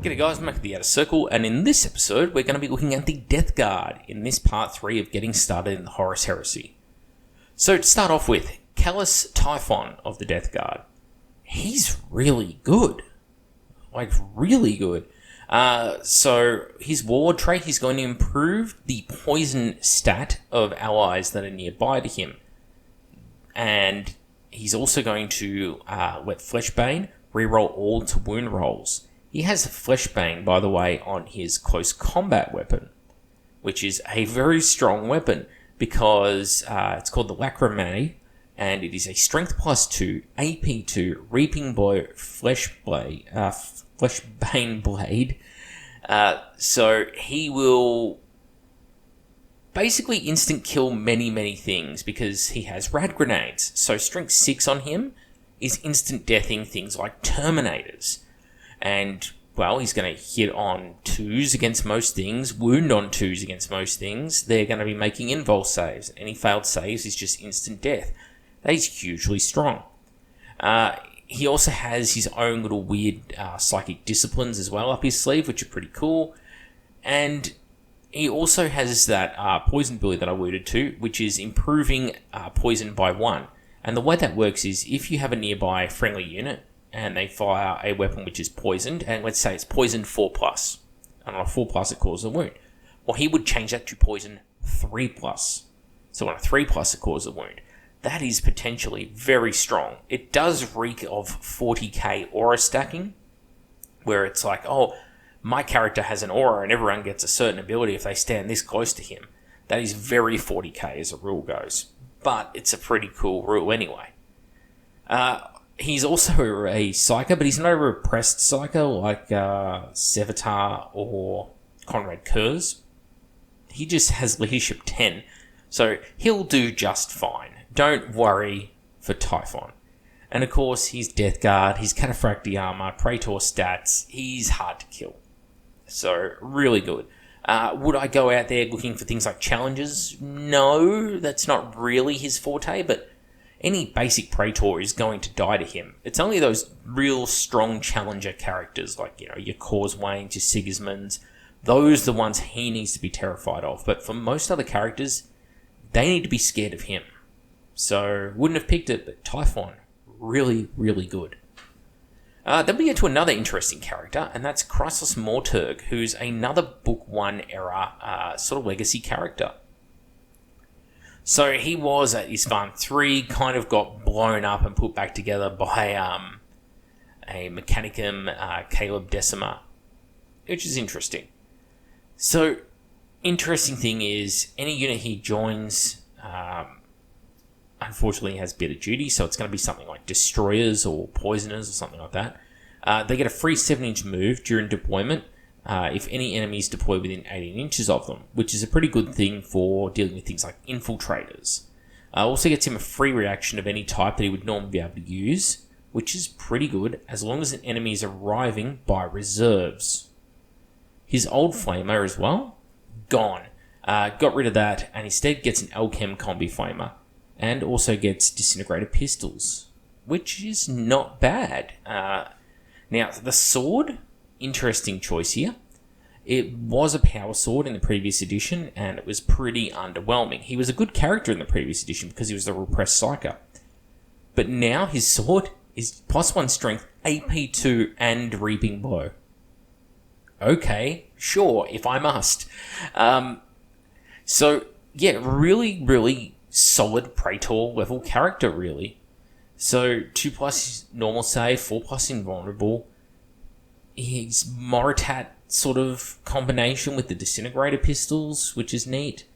G'day guys, I'm back at the Outer Circle, and in this episode we're going to be looking at the Death Guard in this part 3 of getting started in the Horus Heresy. So to start off with, Callus Typhon of the Death Guard. He's really good. Like, really good. So his warlord trait, he's going to improve the poison stat of allies that are nearby to him. And he's also going to let Fleshbane reroll all to wound rolls. He has Fleshbane, by the way, on his close combat weapon, which is a very strong weapon because it's called the Lacrimate, and it is a Strength plus 2, AP 2, Reaping Blow, Fleshbane Blade. So he will basically instant kill many things because he has Rad Grenades. So Strength 6 on him is instant deathing things like Terminators. And, well, he's going to hit on 2s against most things, wound on 2s against most things. They're going to be making invul saves. Any failed saves is just instant death. That is hugely strong. He also has his own little weird psychic disciplines as well up his sleeve, which are pretty cool. And he also has that poison ability that I alluded to, which is improving poison by 1. And the way that works is if you have a nearby friendly unit, and they fire a weapon which is poisoned, and let's say it's poison 4+, and on a 4+, it causes a wound. Well, he would change that to poison 3+. So on a 3+, it causes a wound. That is potentially very strong. It does reek of 40k aura stacking, where it's like, oh, my character has an aura and everyone gets a certain ability if they stand this close to him. That is very 40k as a rule goes. But it's a pretty cool rule anyway. He's also a Psyker, but he's not a repressed Psyker like Sevatar or Conrad Kurz. He just has Leadership 10, so he'll do just fine. Don't worry for Typhon. And of course, he's Death Guard, he's Cataphractii Armor, Praetor stats, he's hard to kill. So, really good. Would I go out there looking for things like challenges? No, that's not really his forte, but any basic Praetor is going to die to him. It's only those real strong challenger characters like, your Causewains, your Sigismunds. Those are the ones he needs to be terrified of. But for most other characters, they need to be scared of him. So, wouldn't have picked it, but Typhon, really good. Then we get to another interesting character, and that's Chrysos Morturg, who's another Book 1 era sort of legacy character. So he was at Isfahan 3, kind of got blown up and put back together by a Mechanicum Caleb Decima, which is interesting. So, interesting thing is, any unit he joins, unfortunately has Bitter Duty, so it's going to be something like Destroyers or Poisoners or something like that. They get a free 7-inch move during deployment, if any enemies deploy within 18 inches of them, which is a pretty good thing for dealing with things like infiltrators. Also gets him a free reaction of any type that he would normally be able to use, which is pretty good as long as an enemy is arriving by reserves. His old Flamer as well, gone. Got rid of that and instead gets an Alchem Combi Flamer, and also gets Disintegrator Pistols, which is not bad. Now, the sword, interesting choice here. It was a power sword in the previous edition, and it was pretty underwhelming. He was a good character in the previous edition because he was the repressed Psyker. But now his sword is +1 strength, AP 2, and Reaping Blow. Okay, sure, if I must. So, yeah, really solid Praetor level character, really. So, 2+ normal save, 4+ invulnerable. He's Moritat sort of combination with the Disintegrator Pistols, which is neat.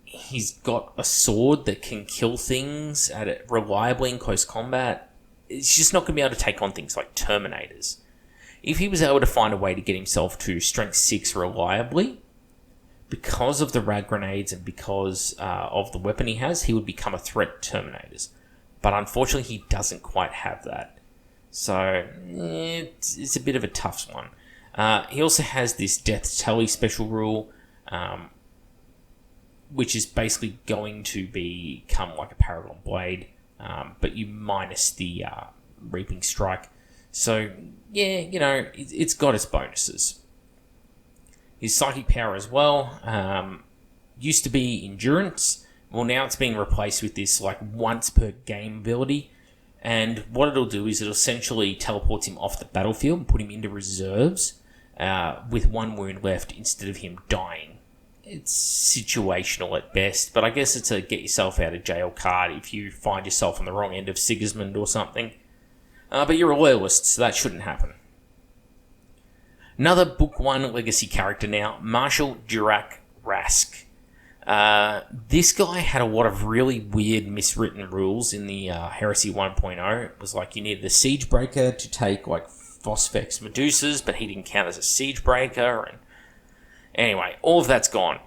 He's got a sword that can kill things reliably in close combat. It's just not going to be able to take on things like Terminators. If he was able to find a way to get himself to Strength 6 reliably, because of the Rad Grenades and because of the weapon he has, he would become a threat to Terminators. But unfortunately, he doesn't quite have that. So, it's a bit of a tough one. He also has this Death Tally special rule, which is basically going to become like a Paragon Blade, but you minus the Reaping Strike. So, yeah, it's got its bonuses. His psychic power as well used to be endurance. Well, now it's being replaced with this once per game ability. And what it'll do is it'll essentially teleports him off the battlefield and put him into reserves with 1 wound left instead of him dying. It's situational at best, but I guess it's a get yourself out of jail card if you find yourself on the wrong end of Sigismund or something. But you're a loyalist, so that shouldn't happen. Another Book 1 Legacy character now, Marshal Durac Rask. This guy had a lot of really weird miswritten rules in the Heresy 1.0. It was you needed a siege breaker to take Phosphex Medusas, but he didn't count as a siege breaker. And anyway, all of that's gone.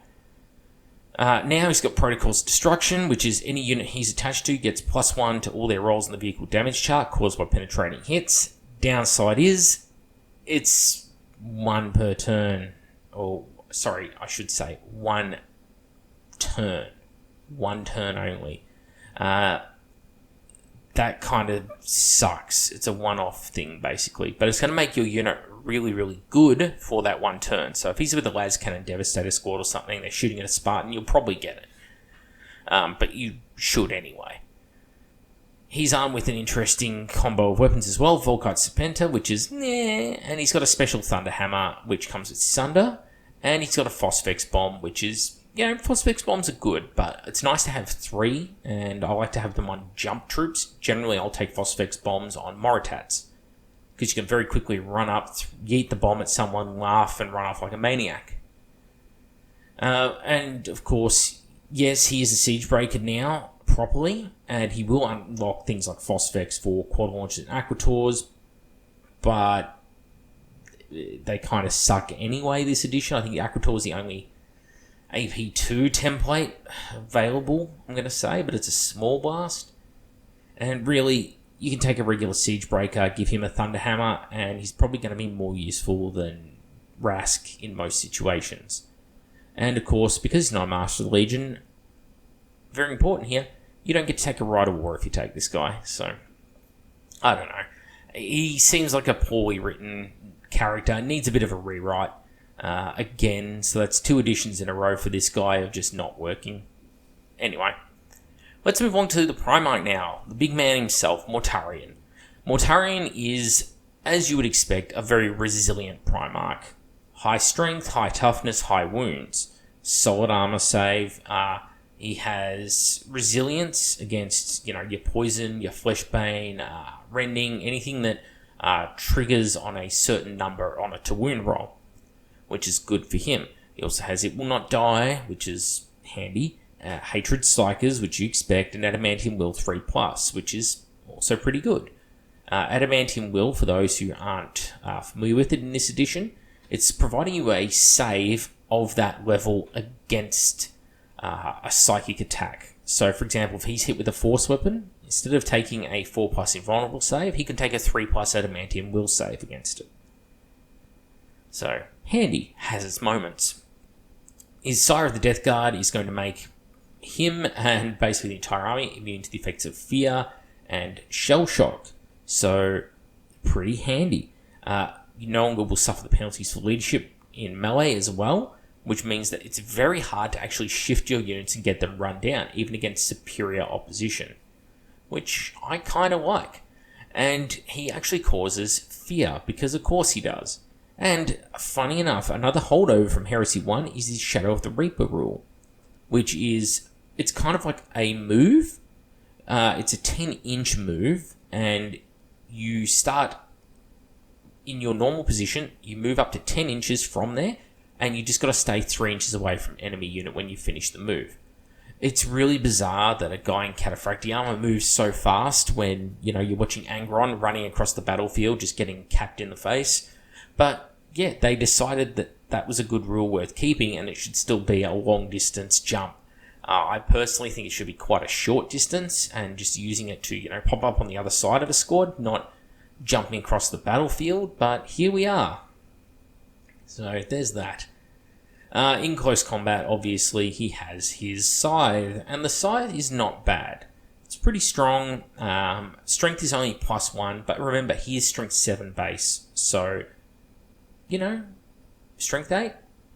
Now he's got Protocol's Destruction, which is any unit he's attached to gets +1 to all their rolls in the vehicle damage chart caused by penetrating hits. Downside is it's 1 per turn. Or, sorry, I should say 1 turn. 1 turn only. That kind of sucks. It's a one-off thing, basically. But it's going to make your unit really, really good for that 1 turn. So if he's with the Las Cannon Devastator squad or something, they're shooting at a Spartan, you'll probably get it. But you should anyway. He's armed with an interesting combo of weapons as well. Volkite Serpenta, which is and he's got a special Thunder Hammer, which comes with Sunder. And he's got a Phosphex Bomb, which is, Phosphex Bombs are good, but it's nice to have 3, and I like to have them on jump troops. Generally, I'll take Phosphex Bombs on Moritats, because you can very quickly run up, yeet the bomb at someone, laugh, and run off like a maniac. And, of course, yes, he is a Siege Breaker now, properly, and he will unlock things like Phosphex for quad launches and Aquators, but they kind of suck anyway this edition. I think the Aquator is the only AP2 template available, I'm going to say, but it's a small blast. And really, you can take a regular Siege Breaker, give him a Thunder Hammer, and he's probably going to be more useful than Rask in most situations. And of course, because he's not a Master of the Legion, very important here, you don't get to take a Rite of War if you take this guy. So, I don't know. He seems like a poorly written character, needs a bit of a rewrite. Again, so that's 2 editions in a row for this guy of just not working. Anyway, let's move on to the Primarch now. The big man himself, Mortarion. Mortarion is, as you would expect, a very resilient Primarch. High strength, high toughness, high wounds. Solid armor save. He has resilience against, your poison, your fleshbane, rending, anything that triggers on a certain number on a to wound roll, which is good for him. He also has It Will Not Die, which is handy. Hatred Psychers, which you expect, and Adamantium Will 3+, which is also pretty good. Adamantium Will, for those who aren't familiar with it in this edition, it's providing you a save of that level against a psychic attack. So, for example, if he's hit with a force weapon, instead of taking a 4+ invulnerable save, he can take a 3+ Adamantium Will save against it. So, handy, has its moments. His Sire of the Death Guard is going to make him and basically the entire army immune to the effects of fear and shell shock. So, pretty handy. You no longer will suffer the penalties for leadership in melee as well, which means that it's very hard to actually shift your units and get them run down, even against superior opposition, which I kind of like. And he actually causes fear, because of course he does. And, funny enough, another holdover from Heresy 1 is his Shadow of the Reaper rule, which is, it's kind of like a move. It's a 10-inch move, and you start in your normal position, you move up to 10 inches from there, and you just got to stay 3 inches away from enemy unit when you finish the move. It's really bizarre that a guy in Cataphractii armor moves so fast when, you're watching Angron running across the battlefield, just getting capped in the face. But, yeah, they decided that that was a good rule worth keeping, and it should still be a long-distance jump. I personally think it should be quite a short distance, and just using it to, pop up on the other side of a squad, not jumping across the battlefield, but here we are. So, there's that. In close combat, obviously, he has his Scythe, and the Scythe is not bad. It's pretty strong. Strength is only +1, but remember, he is strength 7 base. So, strength 8.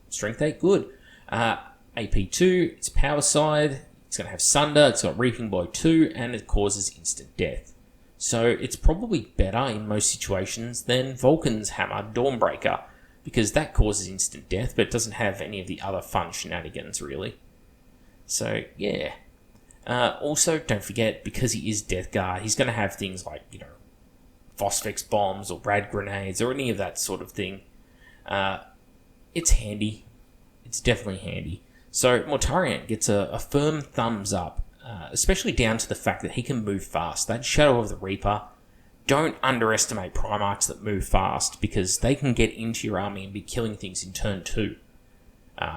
Strength 8, good. AP2, it's power side. It's going to have Sunder, it's got Reaping Blow 2, and it causes instant death. So it's probably better in most situations than Vulcan's Hammer, Dawnbreaker, because that causes instant death, but it doesn't have any of the other fun shenanigans, really. So, yeah. Also, don't forget, because he is Death Guard, he's going to have things like, Phosphex bombs or rad grenades or any of that sort of thing. It's handy. It's definitely handy. So, Mortarion gets a firm thumbs up, especially down to the fact that he can move fast. That Shadow of the Reaper, don't underestimate Primarchs that move fast, because they can get into your army and be killing things in turn 2.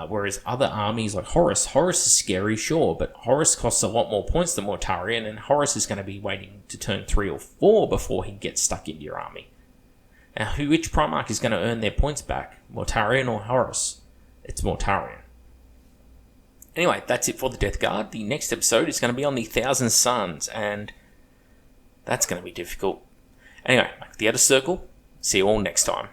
Whereas other armies like Horus is scary, sure, but Horus costs a lot more points than Mortarion, and Horus is going to be waiting to turn 3 or 4 before he gets stuck into your army. Now, which Primarch is going to earn their points back? Mortarion or Horus? It's Mortarion. Anyway, that's it for the Death Guard. The next episode is going to be on the Thousand Suns, and that's going to be difficult. Anyway, the Outer Circle. See you all next time.